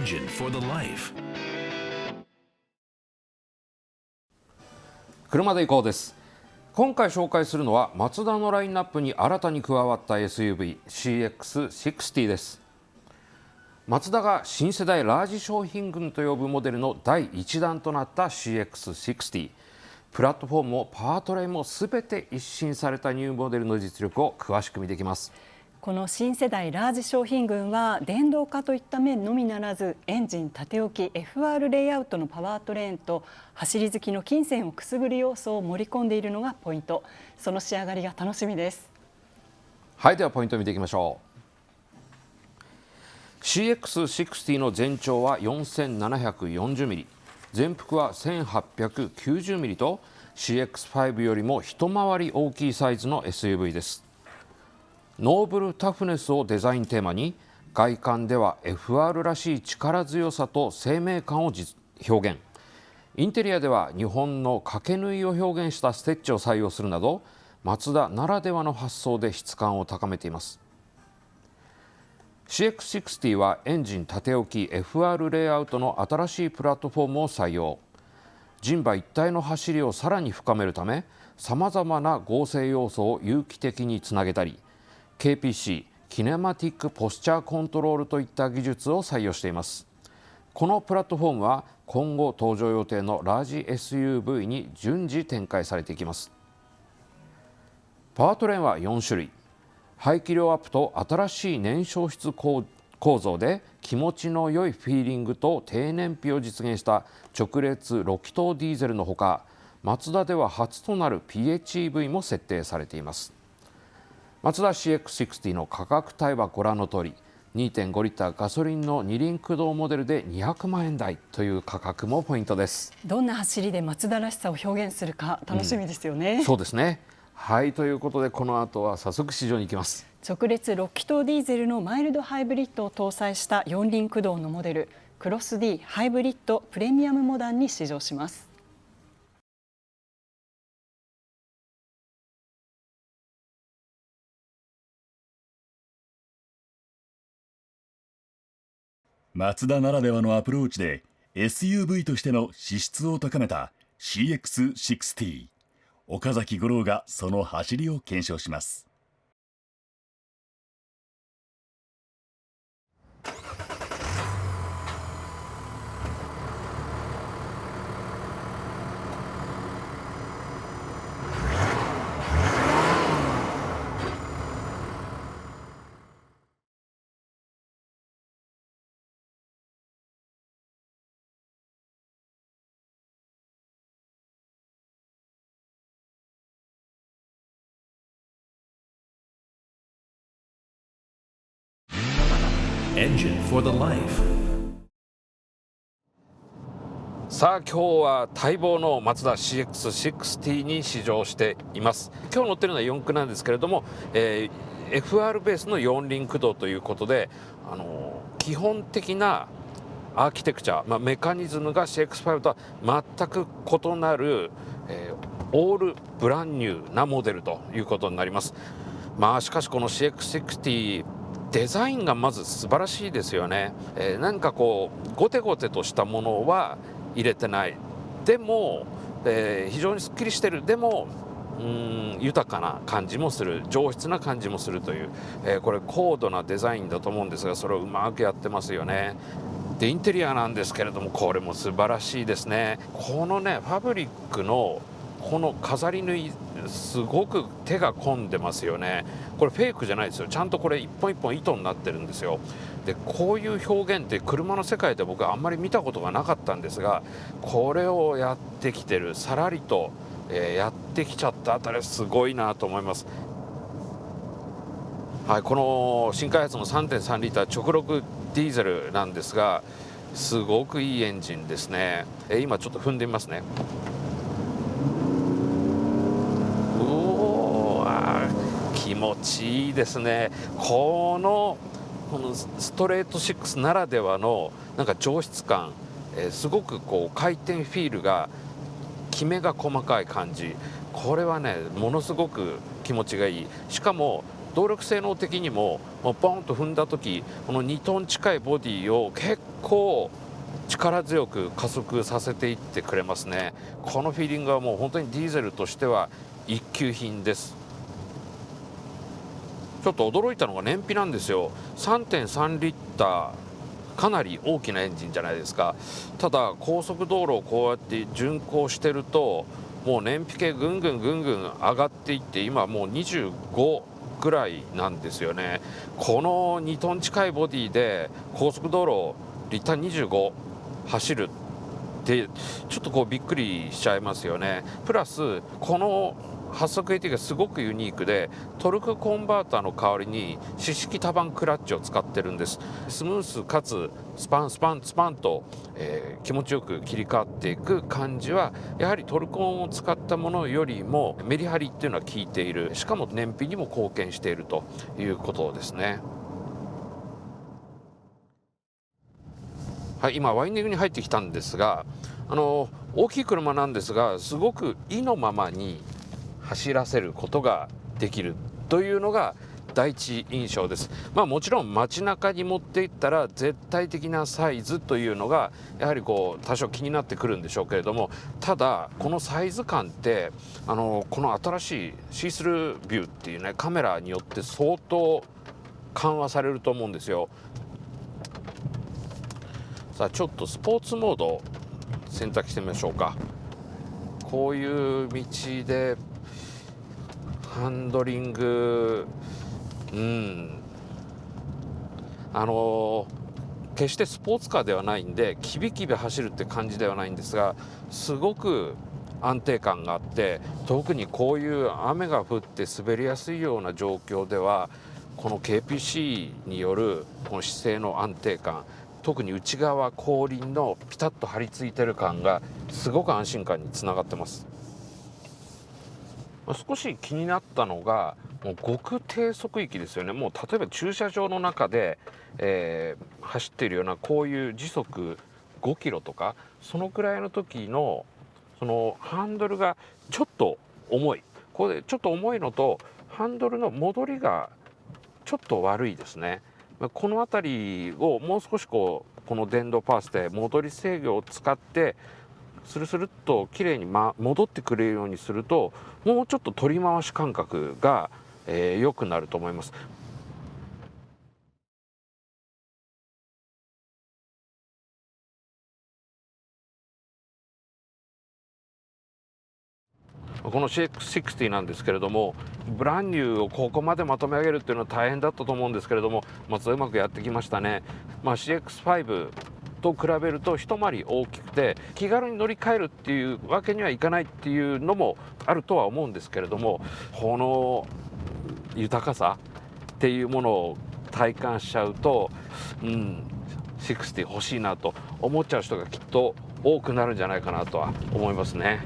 Engine for the Life。 車で行こうです。今回紹介するのはマツダのラインナップに新たに加わった SUV CX60 です。マツダが新世代ラージ商品群と呼ぶモデルの第1弾となった CX60。プラットフォームもパワートレインも全て一新されたニューモデルの実力を詳しく見ていきます。この新世代ラージ商品群は電動化といった面のみならず、エンジン縦置き FR レイアウトのパワートレーンと走り好きの金銭をくすぐる要素を盛り込んでいるのがポイント。その仕上がりが楽しみです。はい、ではポイントを見ていきましょう。 CX60 の全長は 4740mm、 全幅は 1890mm と CX5 よりも一回り大きいサイズの SUV です。ノーブルタフネスをデザインテーマに、外観では FR らしい力強さと生命感を表現、インテリアでは日本の掛け縫いを表現したステッチを採用するなど、マツダならではの発想で質感を高めています。 CX60 はエンジン縦置き FR レイアウトの新しいプラットフォームを採用。人馬一体の走りをさらに深めるため、さまざまな合成要素を有機的につなげたり、KPC キネマティックポスチャーコントロールといった技術を採用しています。このプラットフォームは今後登場予定のラージ SUV に順次展開されていきます。パワートレーンは4種類、排気量アップと新しい燃焼室構造で気持ちの良いフィーリングと低燃費を実現した直列6気筒ディーゼルのほか、マツダでは初となる PHEV も設定されています。マツダ CX60 の価格帯はご覧の通り、 2.5 リッターガソリンの二輪駆動モデルで200万円台という価格もポイントです。どんな走りでマツダらしさを表現するか楽しみですよね。そうですね。はい、ということでこの後は早速市場に行きます。直列6気筒ディーゼルのマイルドハイブリッドを搭載した四輪駆動のモデルクロス D ハイブリッドプレミアムモダンに試乗します。マツダならではのアプローチで SUV としての資質を高めた CX60。 岡崎五郎がその走りを検証します。Engine for the Life。 さあ今日は待望のマツダ CX60 に試乗しています。今日乗ってるのは4駆なんですけれども、FR ベースの四輪駆動ということで、基本的なアーキテクチャ、メカニズムが CX5 とは全く異なる、オールブランニューなモデルということになります。しかしこの CX60デザインがまず素晴らしいですよね。なんかこうゴテゴテとしたものは入れてない。でも、非常にすっきりしてる。でも豊かな感じもする、上質な感じもするという、これ高度なデザインだと思うんですが、それをうまくやってますよね。でインテリアなんですけれども、これも素晴らしいですね。このねファブリックのこの飾り縫い、すごく手が込んでますよね。これフェイクじゃないですよ。ちゃんとこれ一本一本糸になってるんですよ。でこういう表現って車の世界で僕はあんまり見たことがなかったんですが、これをやってきてる、さらりと、やってきちゃったあたりすごいなと思います。はい、この新開発の 3.3 リッター直6ディーゼルなんですが、すごくいいエンジンですね。今ちょっと踏んでみますね。気持ちいいですね。このストレート6ならではのなんか上質感、すごくこう回転フィールがきめが細かい感じ、これはねものすごく気持ちがいい。しかも動力性能的にもボンと踏んだ時この2トン近いボディを結構力強く加速させていってくれますね。このフィーリングはもう本当にディーゼルとしては一級品です。ちょっと驚いたのが燃費なんですよ。 3.3 リッター、かなり大きなエンジンじゃないですか。ただ高速道路をこうやって巡航してるともう燃費計ぐんぐん上がっていって、今もう25ぐらいなんですよね。この2トン近いボディで高速道路リッター25走るってちょっとこうびっくりしちゃいますよね。プラスこの発速 AT がすごくユニークで、トルクコンバーターの代わりに四式多板クラッチを使ってるんです。スムースかつスパンと、気持ちよく切り替わっていく感じはやはりトルコンを使ったものよりもメリハリっていうのは効いている、しかも燃費にも貢献しているということですね。はい、今ワインディングに入ってきたんですが、大きい車なんですがすごく意のままに走らせることができるというのが第一印象です。もちろん街中に持っていったら絶対的なサイズというのがやはりこう多少気になってくるんでしょうけれども、ただこのサイズ感ってこの新しいシースルービューっていうねカメラによって相当緩和されると思うんですよ。さあちょっとスポーツモードを選択してみましょうか。こういう道でハンドリング、決してスポーツカーではないんでキビキビ走るって感じではないんですが、すごく安定感があって、特にこういう雨が降って滑りやすいような状況ではこの KPC によるこの姿勢の安定感、特に内側後輪のピタッと張り付いてる感がすごく安心感につながってます。少し気になったのがもう極低速域ですよね。もう例えば駐車場の中で、走っているようなこういう時速5キロとかそのくらいの時のそのハンドルがちょっと重い、これちょっと重いのとハンドルの戻りがちょっと悪いですね。この辺りをもう少しこの電動パースで戻り制御を使ってスルスルっときれいに戻ってくれるようにするともうちょっと取り回し感覚が良くなると思います。この CX60 なんですけれども、ブランニューをここまでまとめ上げるっていうのは大変だったと思うんですけれども、松田うまくやってきましたね。CX5 と比べると一回り大きくて気軽に乗り換えるっていうわけにはいかないっていうのもあるとは思うんですけれども、この豊かさっていうものを体感しちゃうと、60欲しいなと思っちゃう人がきっと多くなるんじゃないかなとは思いますね。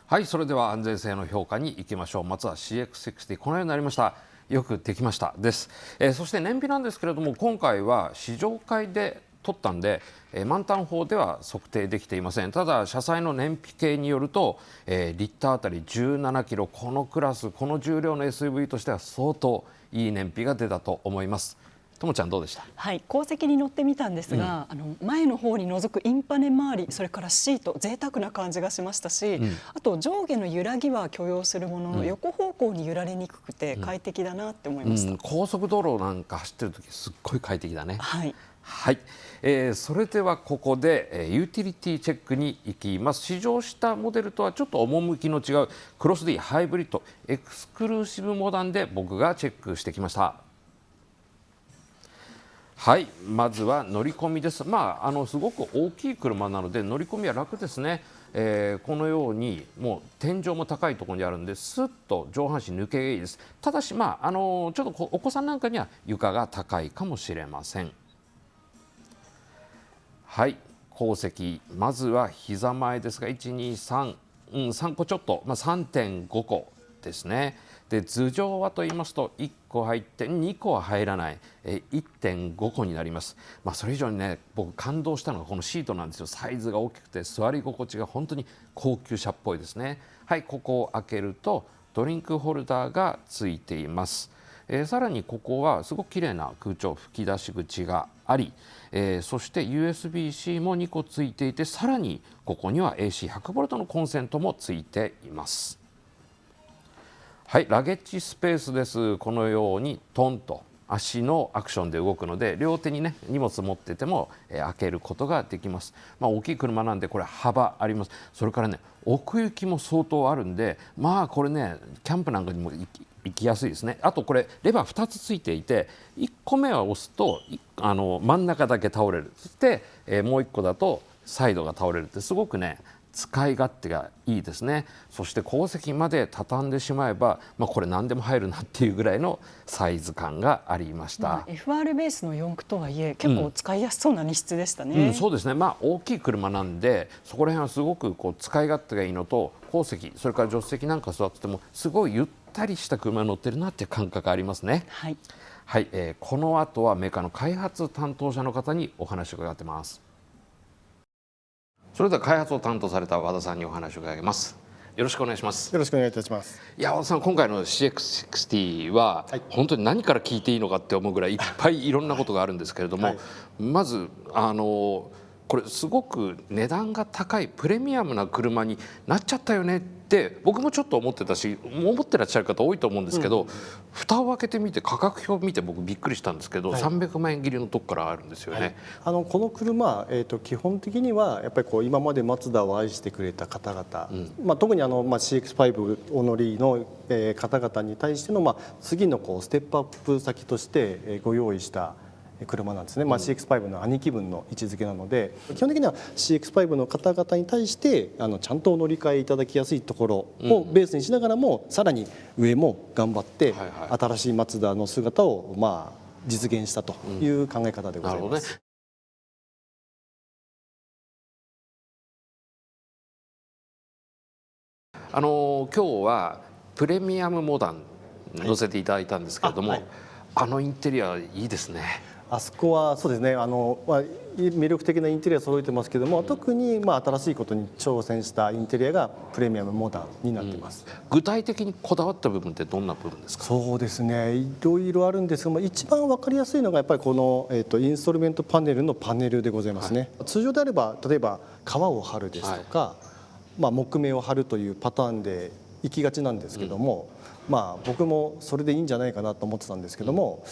はい、それでは安全性の評価に行きましょう。まずは CX60 このようになりました。よくできましたです。そして燃費なんですけれども、今回は試乗会で取ったんで、満タン法では測定できていません。ただ車載の燃費計によると、リッターあたり17キロ、このクラスこの重量の SUV としては相当いい燃費が出たと思います。ともちゃんどうでした？はい、後席に乗ってみたんですが、前の方に覗くインパネ周り、それからシート贅沢な感じがしましたし、あと上下の揺らぎは許容するものの、横方向に揺られにくくて快適だなって思いました。高速道路なんか走ってる時すっごい快適だね。はいはい、それではここで、ユーティリティチェックに行きます。試乗したモデルとはちょっと趣の違うクロス D ハイブリッドエクスクルーシブモダンで僕がチェックしてきました。はい、まずは乗り込みです。すごく大きい車なので乗り込みは楽ですね。このようにもう天井も高いところにあるんでスッと上半身抜けがいいです。ただしちょっとお子さんなんかには床が高いかもしれません。はい、後席まずは膝前ですが3個ちょっと、3.5 個ですね。で頭上はと言いますと1個入って2個は入らない、1.5 個になります。それ以上にね僕感動したのがこのシートなんですよ。サイズが大きくて座り心地が本当に高級車っぽいですね。はい、ここを開けるとドリンクホルダーがついています。さらにここはすごく綺麗な空調吹き出し口があり、そして USB-C も2個ついていて、さらにここには AC100V のコンセントもついています。はい、ラゲッジスペースです。このようにトンと足のアクションで動くので、両手にね荷物持ってても、開けることができます。大きい車なんでこれ幅あります。それからね奥行きも相当あるんで、これねキャンプなんかにも行きやすいですね。あとこれレバー2つついていて、1個目は押すと真ん中だけ倒れる。そして、もう1個だとサイドが倒れるって、すごくね使い勝手がいいですね。そして後席まで畳んでしまえば、これ何でも入るなっていうぐらいのサイズ感がありました。FR ベースの四駆とはいえ結構使いやすそうな荷室でしたね。そうですね。大きい車なんでそこら辺はすごく使い勝手がいいのと、後席それから助手席なんか座っててもすごいゆったりした車に乗ってるなっていう感覚ありますね。はい、この後はメーカーの開発担当者の方にお話を伺ってます。それでは開発を担当された和田さんにお話を伺います。よろしくお願いします。よろしくお願いいたします。和田さん、今回の CX60 は本当に何から聞いていいのかって思うぐらいいっぱいいろんなことがあるんですけれども、まずこれすごく値段が高いプレミアムな車になっちゃったよねって僕もちょっと思ってたし、思ってらっしゃる方多いと思うんですけど、蓋を開けてみて価格表を見て僕びっくりしたんですけど、300万円切りのとこからあるんですよね。この車、基本的にはやっぱり今までマツダを愛してくれた方々、特にCX5 お乗りの、方々に対しての、次のステップアップ先として、ご用意した車なんですね。CX5 の兄貴分の位置づけなので、基本的には CX5 の方々に対してちゃんとお乗り換えいただきやすいところをベースにしながらも、さらに上も頑張って新しいマツダの姿を実現したという考え方でございます。今日はプレミアムモダン乗せていただいたんですけれども、インテリアいいですね。あそこはそうですね、魅力的なインテリア揃えてますけども、特に新しいことに挑戦したインテリアがプレミアムモダンになってます。具体的にこだわった部分ってどんな部分ですか？そうですね、いろいろあるんですが、一番分かりやすいのがやっぱりこの、インストルメントパネルのパネルでございますね。通常であれば例えば革を貼るですとか、木目を貼るというパターンで行きがちなんですけども、僕もそれでいいんじゃないかなと思ってたんですけども、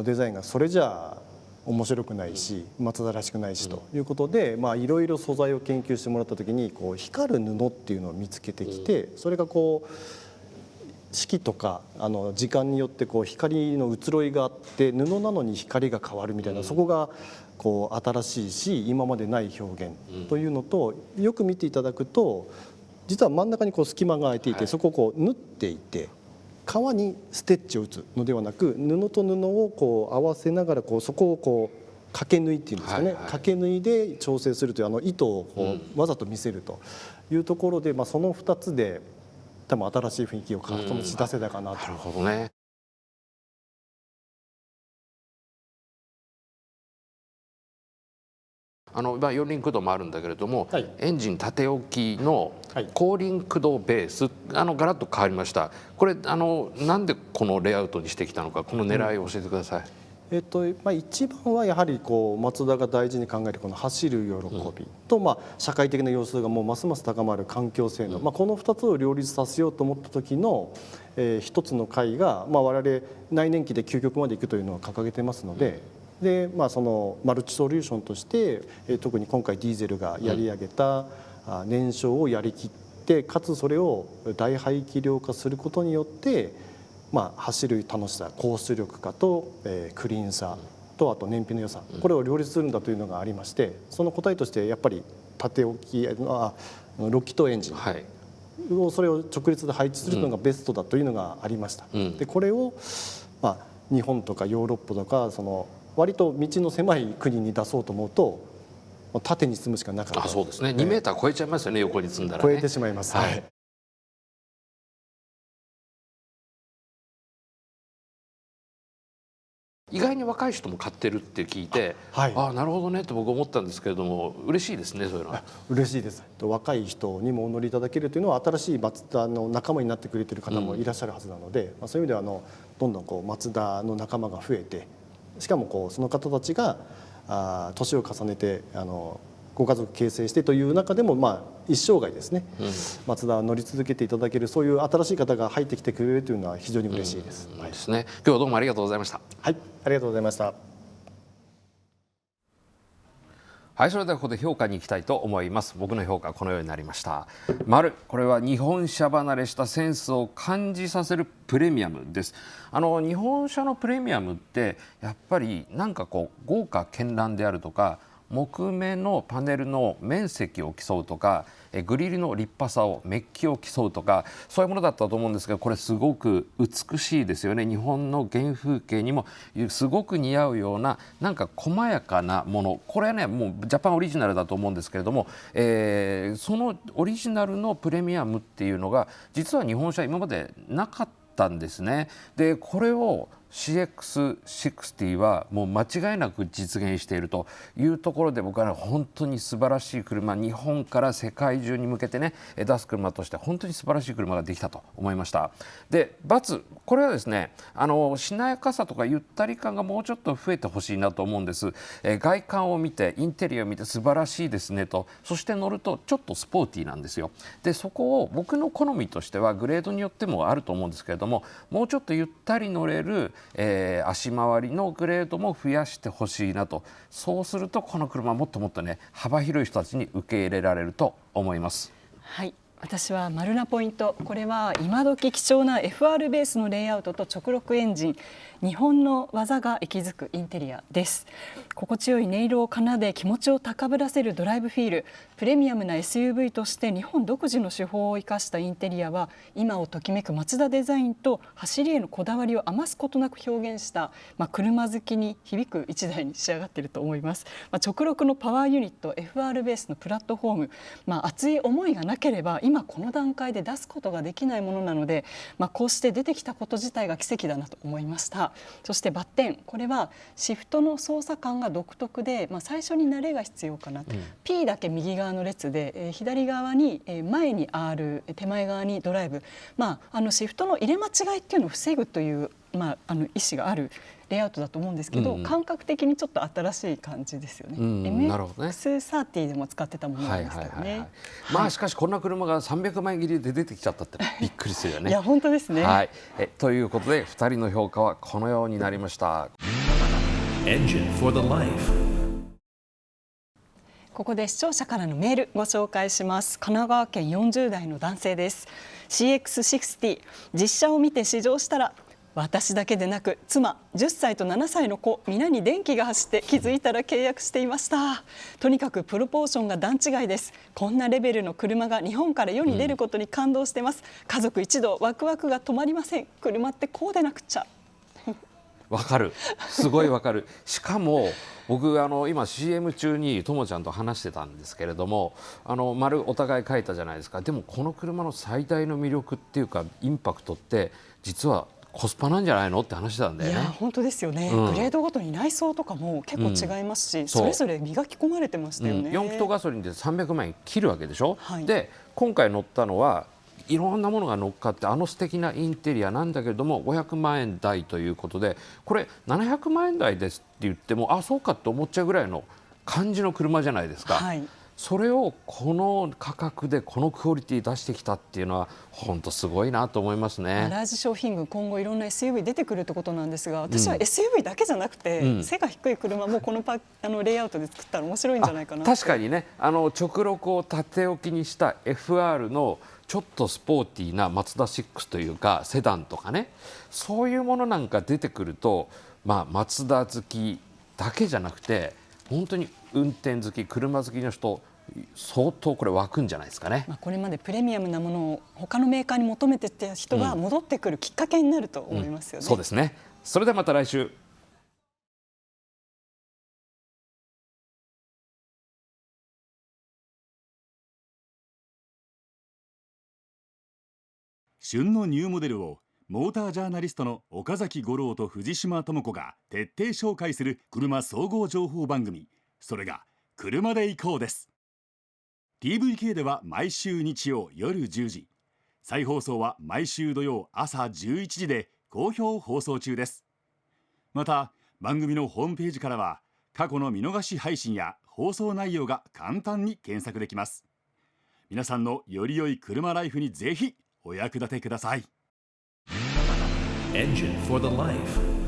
デザインがそれじゃあ面白くないしマツダらしくないしということで、いろいろ素材を研究してもらった時に光る布っていうのを見つけてきて、それが四季とか時間によって光の移ろいがあって、布なのに光が変わるみたいな、そこが新しいし今までない表現というのと、よく見ていただくと実は真ん中に隙間が空いていて、そこを縫っていて、革にステッチを打つのではなく、布と布を合わせながらそこを掛け縫いっていうんですかね、掛け縫いで調整するという糸をわざと見せるというところで、その2つで多分新しい雰囲気を醸し出せたかなと。なるほどね。四輪駆動もあるんだけれども、エンジン縦置きの後輪駆動ベース、ガラッと変わりました。これなんでこのレイアウトにしてきたのか、この狙いを教えてください。一番はやはりマツダが大事に考えるこの走る喜びと、社会的な要素がもうますます高まる環境性能、この2つを両立させようと思った時の、一つの回が、我々内燃機で究極までいくというのを掲げてますので。そのマルチソリューションとして、特に今回ディーゼルがやり上げた燃焼をやりきって、かつそれを大排気量化することによって、走る楽しさ、コース力化と、クリーンさと、あと燃費の良さ、これを両立するんだというのがありまして、その答えとしてやっぱり縦置き6気筒エンジン、それを直列で配置するのがベストだというのがありました。でこれを、日本とかヨーロッパとか割と道の狭い国に出そうと思うと縦に積むしかなかった。そうですね。2メーター超えちゃいますよね、横に積んだらね。超えてしまいます。意外に若い人も買ってるって聞いて、はいああなるほどねって僕思ったんですけれども、嬉しいですねそういうのは。嬉しいです。若い人にもお乗りいただけるというのは新しいマツダの仲間になってくれている方もいらっしゃるはずなので、そういう意味ではどんどんマツダの仲間が増えて、しかもその方たちが年を重ねてご家族形成してという中でも、一生涯ですね、マツダ乗り続けていただける、そういう新しい方が入ってきてくれるというのは非常に嬉しいです。はいですね。今日はどうもありがとうございました。はい、ありがとうございました。はい、それではここで評価に行きたいと思います。僕の評価はこのようになりました。丸、これは日本車離れしたセンスを感じさせるプレミアムです。日本車のプレミアムってやっぱりなんか豪華絢爛であるとか、木目のパネルの面積を競うとか、グリルの立派さをメッキを競うとか、そういうものだったと思うんですが、これすごく美しいですよね。日本の原風景にもすごく似合うような、なんか細やかなもの、これはねもうジャパンオリジナルだと思うんですけれども、そのオリジナルのプレミアムっていうのが実は日本車今までなかったんですね。でこれをCX60 はもう間違いなく実現しているというところで、僕は、本当に素晴らしい車、日本から世界中に向けてね出す車として本当に素晴らしい車ができたと思いました。で×、これはですねしなやかさとかゆったり感がもうちょっと増えてほしいなと思うんです。外観を見てインテリアを見て素晴らしいですねと、そして乗るとちょっとスポーティーなんですよ。でそこを僕の好みとしてはグレードによってもあると思うんですけれども、もうちょっとゆったり乗れる足回りのグレードも増やしてほしいなと。そうするとこの車はもっともっとね幅広い人たちに受け入れられると思います。はい、私は丸なポイント、これは今時貴重な FR ベースのレイアウトと直録エンジン、日本の技が息づくインテリアです。心地よい音色を奏で気持ちを高ぶらせるドライブフィール、プレミアムな SUV として日本独自の手法を生かしたインテリアは今をときめくマツダデザインと走りへのこだわりを余すことなく表現した、車好きに響く一台に仕上がっていると思います。直録のパワーユニット FR ベースのプラットフォーム、熱い思いがなければ今この段階で出すことができないものなので、こうして出てきたこと自体が奇跡だなと思いました。そしてバッテン、これはシフトの操作感が独特で、最初に慣れが必要かな、P だけ右側の列で、左側に前に R、手前側にドライブ、シフトの入れ間違いっていうのを防ぐという、意思があるレイアウトだと思うんですけど、感覚的にちょっと新しい感じですよね。MX30 でも使ってたものなんですけどね。しかしこんな車が300万円切りで出てきちゃったってびっくりするよね。いや本当ですね。はい、ということで2人の評価はこのようになりました。Engine for the life. ここで視聴者からのメールご紹介します。神奈川県40代の男性です。 CX60 実車を見て試乗したら、私だけでなく妻、10歳と7歳の子皆に電気が走って気づいたら契約していました。とにかくプロポーションが段違いです。こんなレベルの車が日本から世に出ることに感動してます。家族一同ワクワクが止まりません。車ってこうでなくちゃ。わかる、すごいわかる。しかも僕今 CM 中にともちゃんと話してたんですけれども、丸お互い書いたじゃないですか。でもこの車の最大の魅力っていうかインパクトって実はコスパなんじゃないのって話なんだよね。いや本当ですよね、グレードごとに内装とかも結構違いますし、それぞれ磨き込まれてましたよね。4気筒ガソリンで300万円切るわけでしょ、で今回乗ったのはいろんなものが乗っかって素敵なインテリアなんだけれども500万円台ということで、これ700万円台ですって言ってもそうかって思っちゃうぐらいの感じの車じゃないですか。それをこの価格でこのクオリティ出してきたっていうのは本当すごいなと思いますね。ラージ商品群、今後いろんな SUV 出てくるってことなんですが、私は SUV だけじゃなくて、背が低い車もこのレイアウトで作ったら面白いんじゃないかな。確かにね、直録を縦置きにした FR のちょっとスポーティーなマツダ6というかセダンとかね、そういうものなんか出てくると、マツダ好きだけじゃなくて本当に運転好き、車好きの人相当これ湧くんじゃないですかね。これまでプレミアムなものを他のメーカーに求めていた人が戻ってくるきっかけになると思いますよね。そうですね。それではまた来週。旬のニューモデルをモータージャーナリストの岡崎五郎と藤島智子が徹底紹介する車総合情報番組、それが車で行こうです。 TVK では毎週日曜夜10時、再放送は毎週土曜朝11時で好評放送中です。また番組のホームページからは過去の見逃し配信や放送内容が簡単に検索できます。皆さんのより良い車ライフにぜひお役立てください。Engine for the Life